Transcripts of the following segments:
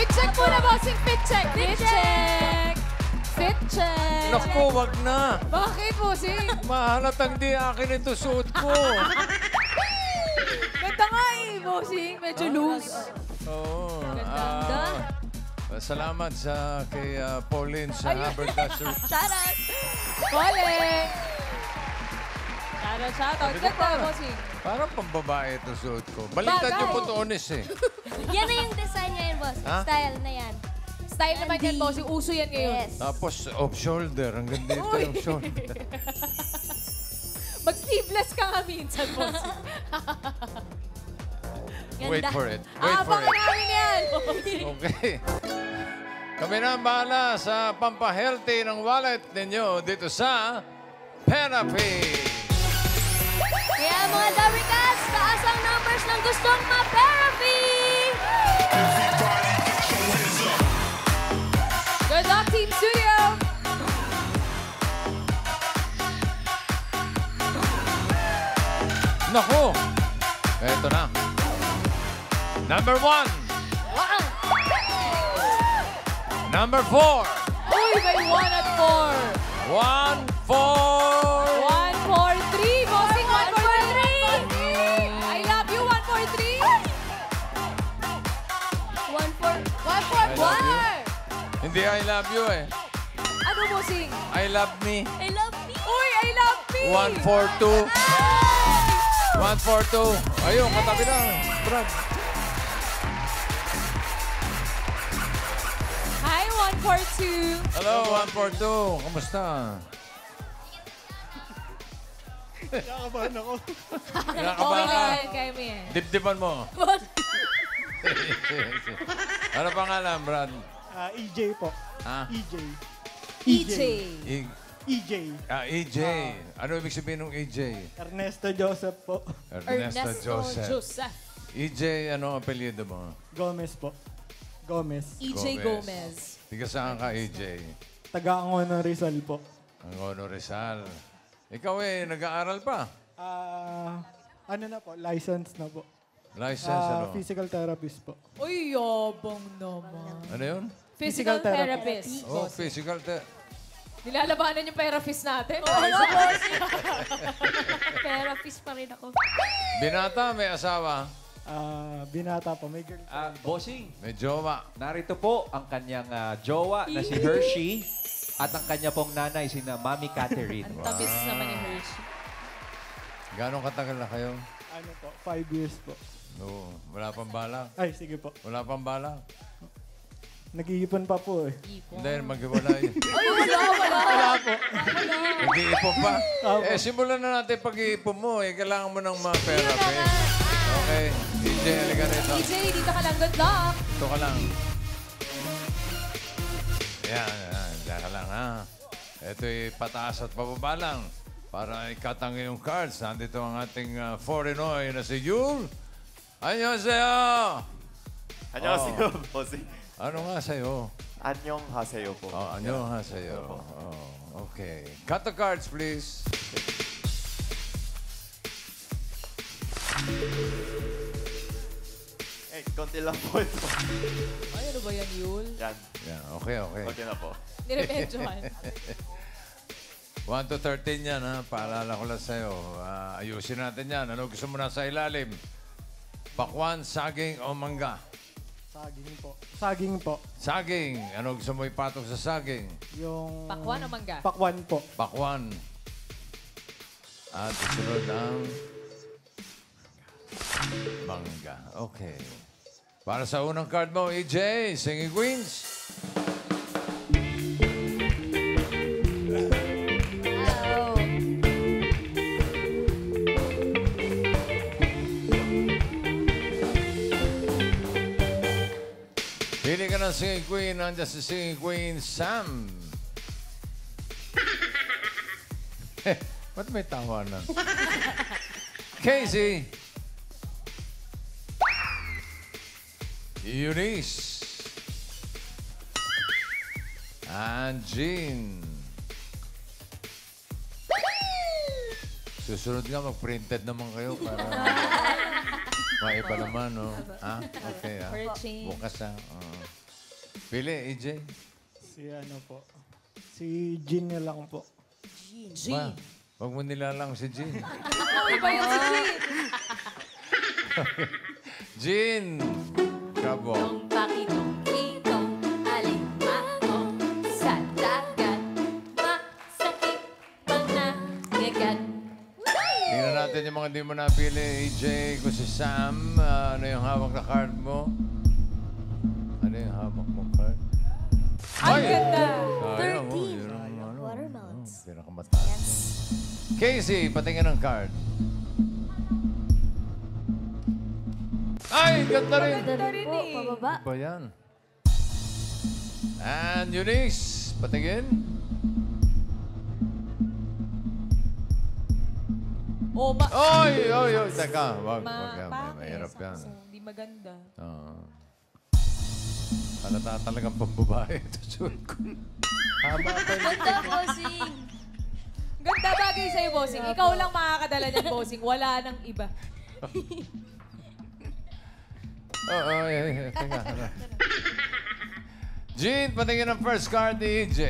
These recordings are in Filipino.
Fit check muna, bossing. Fit check. Fit check. Fit check. Naku, wag na. Bakit, bossing? Mahalatang di akin ito suot ko. Ganda nga eh, bossing. Medyo loose. Oo. Ganda. Salamat sa kay Pauline sa Haberdasher. Shoutout. Pauline. Shoutout. Ganda, bossing. Parang pambabae ito suot ko. Baliktad yung putones eh. Yan na yung design niya yun, boss. Ha? Style na yan. Style naman yan, bossing. Uso yan ngayon. Yes. Tapos off-shoulder. Hanggang dito yung shoulder. Mag-sleeveless ka nga minsan, bossing. Wait for it. Wait for Abangan it. namin yan. Okay. Kami na ang bahala sa pampahealthy ng wallet ninyo dito sa Therapy. Kaya mga Darikas, taas ang numbers ng gustong ma-therapy! Good luck, Team Studio. Naku! Eto na. Number 1. Number 4. Uy, may 1 at 4. 1, 4. 1, 4, 3. Bossing, 1, 4, 3. I love you, 1, 4, 3. 1, 4, 1. Hindi I love you eh. Ano, bossing? I love me. I love me! Uy, I love me. 1, 4, 2. 1, 4, 2. Ayun, katabi na. Brad. Hi, 1, 4, 2. Hello, 1, 4, 2. Kamusta? Nakakabahan ako. Kinakabahan ka? Kaya mo yan. Dibdiban mo. Ano pangalan, Brad? EJ po. Ha? EJ. EJ. EJ. EJ. Ano ibig sabihin ng EJ? Ernesto Joseph po. Ernesto Joseph. Joseph. EJ, ano ang apelyido mo? Gomez po. Gomez. EJ Gomez. Tiga saan ka, EJ? Taga-Angono Rizal po. Angono Rizal. Ikaw nag-aaral pa? Ano na po? License na po. License, ano? Physical therapist po. Uy, yabang naman. Ano yun? Physical Physical therapist. therapist. Oh, physical Nilalabanan yung therapist natin. Therapist pa rin ako. Binata, may asawa. Binata po. May girl. Bossing, May jowa. narito po ang kanyang jowa na si Hershey at ang kanya pong nanay, si Mami Catherine. Ang tabis naman ni Hershey. Gano'ng katagal na kayo? Ano po? 5 years po. Oo. Wala pang balak? Ay, sige po. Wala pang balak? Nag-iipon pa po eh. Hindi, maghiwalay. Ay, wala. po. Nag-iipon pa? Opo. Simulan na natin pag-iipon mo. Kailangan mo ng mga pera. Okay. DJ, halika rito. EJ, dito ka lang. Good luck. Ito ka lang. Yan. Diyan ka lang, ha? Ito'y pataas at pababa lang. Para ikatang yung cards. Nandito ang ating foreigner na si Yul. Annyeonghaseyo! 안녕하세요, 보스. Ano nga sa'yo? 안녕하세요 po. Annyeonghaseyo. Oh, okay. Cut the cards, please. konti lang po ito. Ay, ano ba yan, Yul? Yan, Yan, okay. okay na po. Niremedyohan. 1 to 13 yan, ha? Paalala ko lang sa'yo. Ayusin natin yan. Ano gusto mo na sa ilalim? Pakwan, saging o mangga? Saging po. Saging po. Saging. Ano gusto mo ipatok sa saging? Yung... Pakwan o mangga? Pakwan po. Pakwan. At susunod ang mangga. Okay. Para sa unang card mo, EJ, Singing Queens. Wow. Pili ka ng Singing Queen. Nandiyan si Singing Queen, Sam. Ba't may tawa na? Casey. Eunice. And Jean. Susunod nga, mag-printed naman kayo para maiba naman, no? Ha? Okay, ha? For a change. Bukas, ha? Pili, EJ. Si ano po. Si Jean na lang po. Ba, huwag mo nilalang si Jean. Iba yun si Jean. Jean! Bravo. Tong pakitong itong alimango sa dagat. Masakit pang nangagat. Tingnan natin yung mga di mo napili. EJ, kung si Sam, ano yung hawak na card mo? Ano yung hawak mo card? Ang ganda. Sayang, 13. yun ang ano, Watermelons. pinakamataas. Casey, patingin ng card. Ay, ganda rin! Ganda rin po, eh. pababa. Ano ba yan? And Eunice, patingin. Oh, Oy, oy, oy, teka. Wag, yan. pangit. Mahirap yan. Hindi maganda. Oo. Halata talagang pambabae ito, suot ko. Haba pa yun. Ganda, bossing. Ganda bagay sa'yo, bossing. Ikaw lang makakadala niyan, bossing. Wala nang iba. Oo, teka. Ano. Jean, patingin ang first card ni EJ.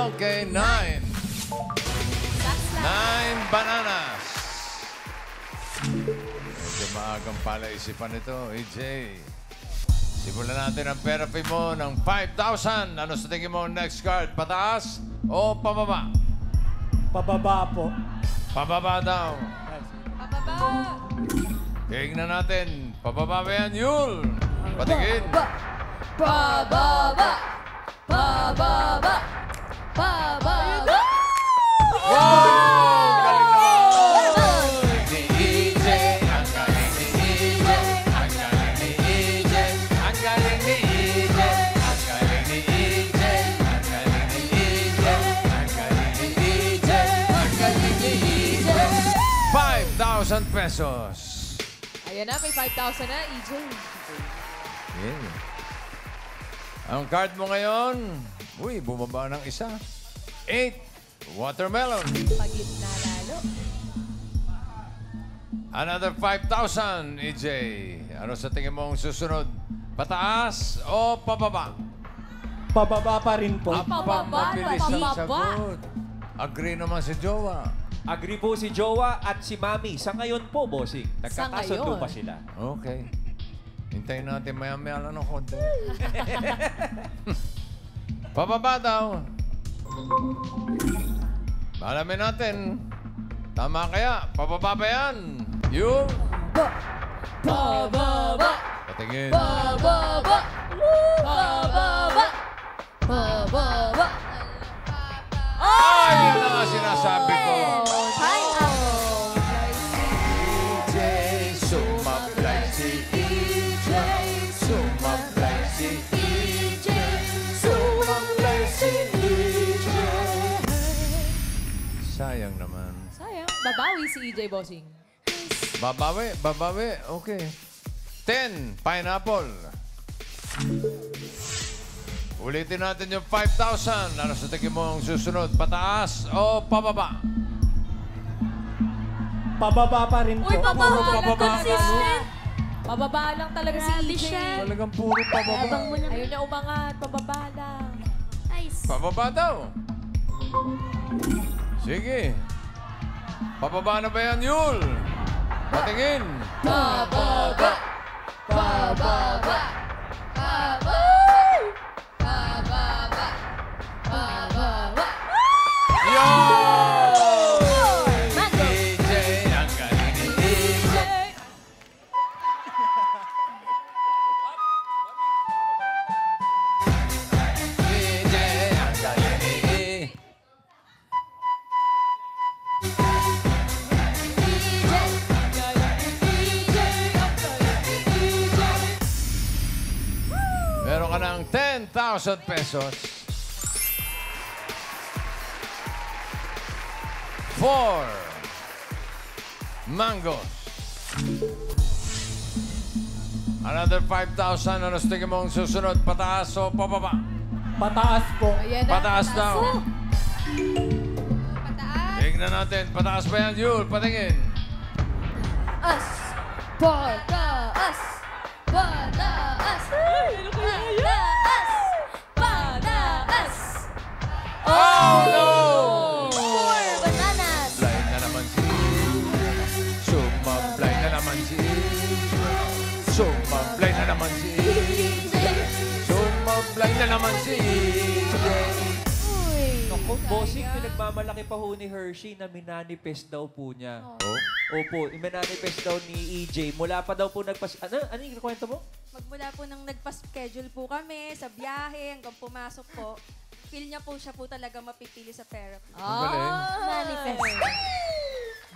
Okay, 9. 9 bananas. Medyo maagang pala isipan ito, EJ. Simulan natin ang therapy mo ng 5,000. Ano sa tingin mo next card? Pataas o pababa? Pababa po. Pababa daw. Pababa. Tingnan natin. Pababa ba yan, Yul? Patingin. Pababa. Pababa. Pababa. Wow! Galing naman! Ni EJ, ang galing ni EJ, ang galing ni EJ, ang galing ni EJ, ang galing ni EJ, ang galing ni EJ, ang galing ni EJ, ang galing ni EJ. 5,000 pesos. Ayan na, may 5,000 na, EJ. Yeah. Ang card mo ngayon, uy, bumaba ng isa. 8. Watermelon. Pagit na lalo. Another 5,000, EJ. Ano sa tingin mo ang susunod? Pataas o pababa? Pababa pa rin po. Pababa, Mabilis ang pababa. sagot. Agree naman si Jowa. Agree po si Jowa at si Mami. Sa ngayon po, bossing. Nagkakasundo ngayon. pa sila. Okay. Hintayin natin maya-maya lang ng konti. Pababa daw. Malamin natin. Tama kaya? Pababa ba yan? Yung Pababa. patingin. Pababa. Pababa. Pababa. Ay, yan ang nga sinasabi ko. Time out. EJ, sumablay si EJ. Sumablay si EJ. Sumablay si EJ. Sayang naman. Sayang. Babawi si EJ, bossing. Babawi, babawi. Okay. 10, pineapple. Ulitin natin yung 5,000. Ano sa tingin mo ang susunod? Pataas o pababa? Pababa pa rin po. Uy, pababa. pababa. Consistent. Pababa lang talaga si Grabe EJ. siya. Talagang puro pababa. Abang mo naman. Ayaw niya umangat. Pababa lang. Nice. Pababa daw. Sige. Pababa na ba yan, Yul? Patingin. Pababa. Pababa. Pababa. Pababa. Pababa. Yo! Mango. EJ, ang galing ni EJ. EJ, ang galing ni EJ. Meron ka ng 10,000 pesos. 4 mangoes. Another 5,000. Ano sa tingin mo ang susunod? Pataas o pababa? Pataas po. Ayan na. Pataas daw. Pataas. Tingnan natin. Pataas ba yan, Yul? Patingin. Us. Pataas. Nag-apply na naman si EJ. Naku, bossing, pinagmamalaki pa ho ni Hershey na minanifest daw po niya. Oh. Opo, minanifest daw ni EJ. Mula pa daw po Ano yung kwento mo? Magmula po nang nagpa-schedule po kami sa biyahe hanggang pumasok po, feel niya po siya po talaga mapipili sa therapy. Ang galing. Manifest.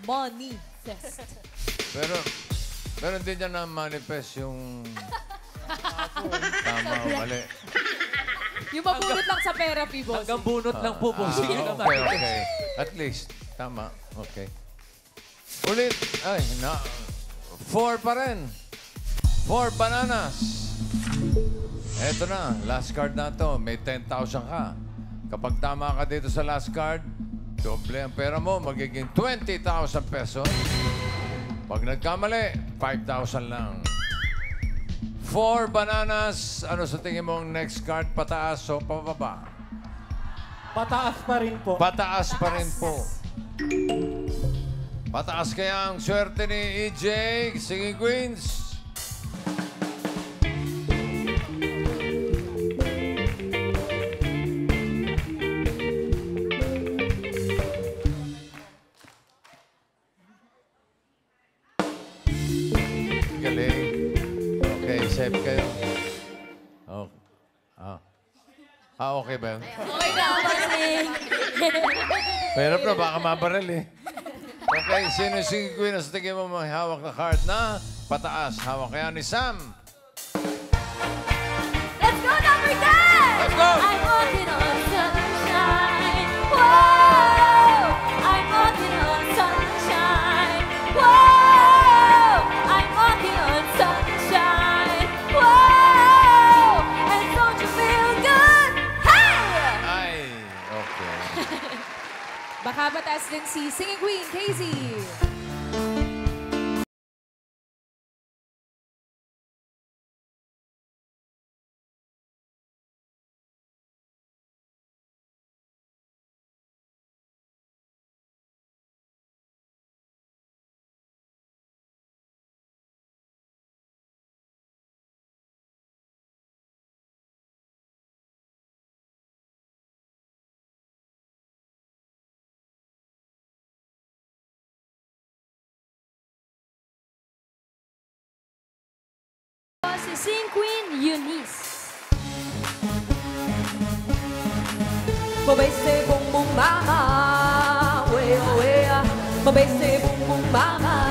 Manifest. Pero hindi niya na-manifest yung... Tama o mali. Yung mabunot lang sa therapy, boss. Hanggang bunot lang po, bossing. Yun ang okay, manifest. okay. At least, tama. Okay. Ulit. Ay, 4 pa rin. 4 bananas. Eto na, last card na to. May 10,000 ka. Kapag tama ka dito sa last card, doble ang pera mo, magiging 20,000 pesos. Pag nagkamali, 5,000 lang. 4 bananas. Ano sa tingin mong next card? Pataas o pababa? Pataas pa rin po. Pataas pa rin po. Pataas kaya ang swerte ni EJ, Singing Queens. Galing. Okay, safe kayo. Oh. Okay ba yun? Okay na, bossing. Mahirap na, baka mabaril eh. Okay, sino si Queen na sa tingin mo may hawak na card na pataas? Hawak kaya ni Sam. Let's go, number 10! Let's go! I'm walking on sunshine. Whoa! I'm walking on sunshine. Whoa! I'm walking on sunshine. Whoa! And don't you feel good? Hey! Ay, okay. Baka mataas din si Singing Queen, Casey. Si Sing Queen Eunice. Mabese bung bung mama, wea wea. Mabese bung bung mama,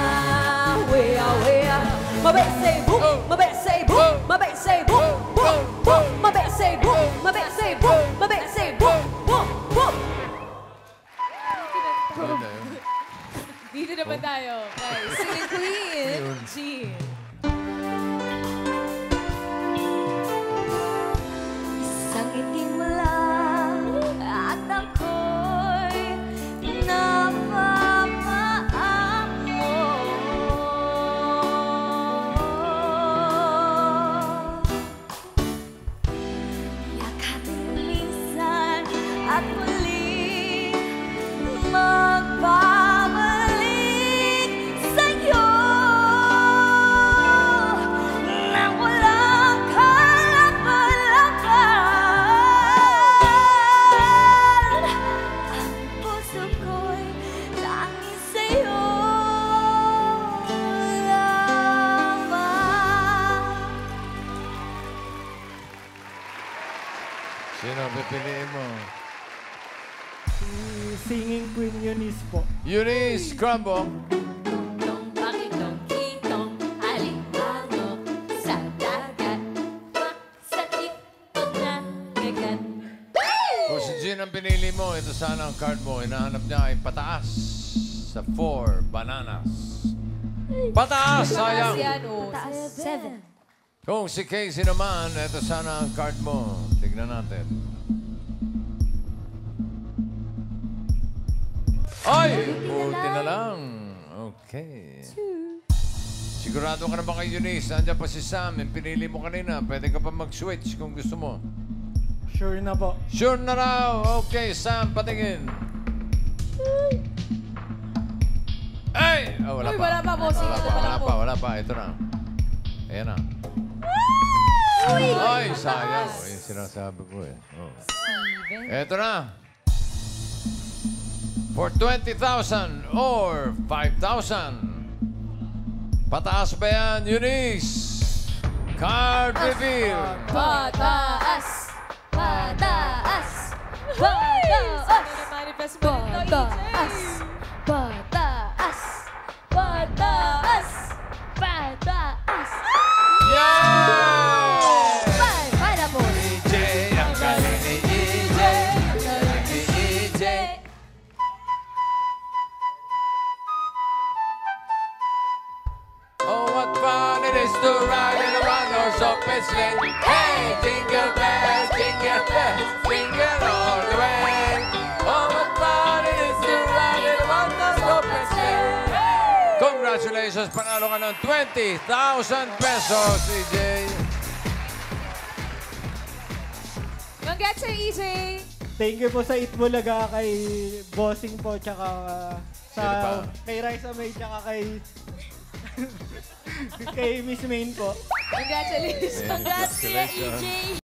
wea wea. Mabese bung, mabese bung, mabese bung, bung bung. Mabese bung, mabese bung, mabese bung, bung bung. Ano na yun? Dito naman tayo kay Singing Queen, Jean. Isang itim lang at ako'y napapaamo. Yakapin minsan at muli magbabalik sa'yo nang walang kalakalan. Ang puso ko'y tanging sa'yo lamang. Sino pipiliin mo? Si Singing Queen Eunice po. Eunice Crumbo. Tong pakitong kitong alimango sa dagat, wak sa tiktok na dagat. Kung si Jean ang pinili mo, ito sana ang card mo. Hinahanap niya ay pataas sa 4 bananas. Pataas! Sayang! Yan, oh. Taas, 7. Kung si Casey naman, ito sana ang card mo. Tignan natin. Ay! Ulti na lang. Okay. Sigurado ka na ba kay Eunice? Nandiyan pa si Sam. Yung pinili mo kanina. Pwede ka pa mag-switch kung gusto mo. Sure na po. Sure na raw. Okay, Sam, patingin. Ay! Oh, wala Uy, pa. wala pa, bossing. Wala pa. Ito na. Ayan na. Ay, sayang. Ay, sinasabi ko eh. Oh. Steven. Eto na. For 20,000 or 5,000. Pataas ba yan, Eunice? Card reveal. Pataas! Pataas! Pataas! Manifest mo ito, Pataas! Pataas! Pataas! Pataas! Yan! Para po! EJ, ang galing ni EJ. Galing ni EJ. Oh, what fun it is to ride in a one-horse open sleigh. Hey, jingle bells, jingle all the way. Oh, what fun it is to ride in a one-horse open sleigh. Congratulations, panalo ka ng 20,000 pesos, EJ. Congrats sa EJ. Thank you po sa Itbulaga kay Bossing po, tsaka Sino pa? kay Raisa May, tsaka kay kay Miss Main po. Congratulations. Congrats, Kuya EJ!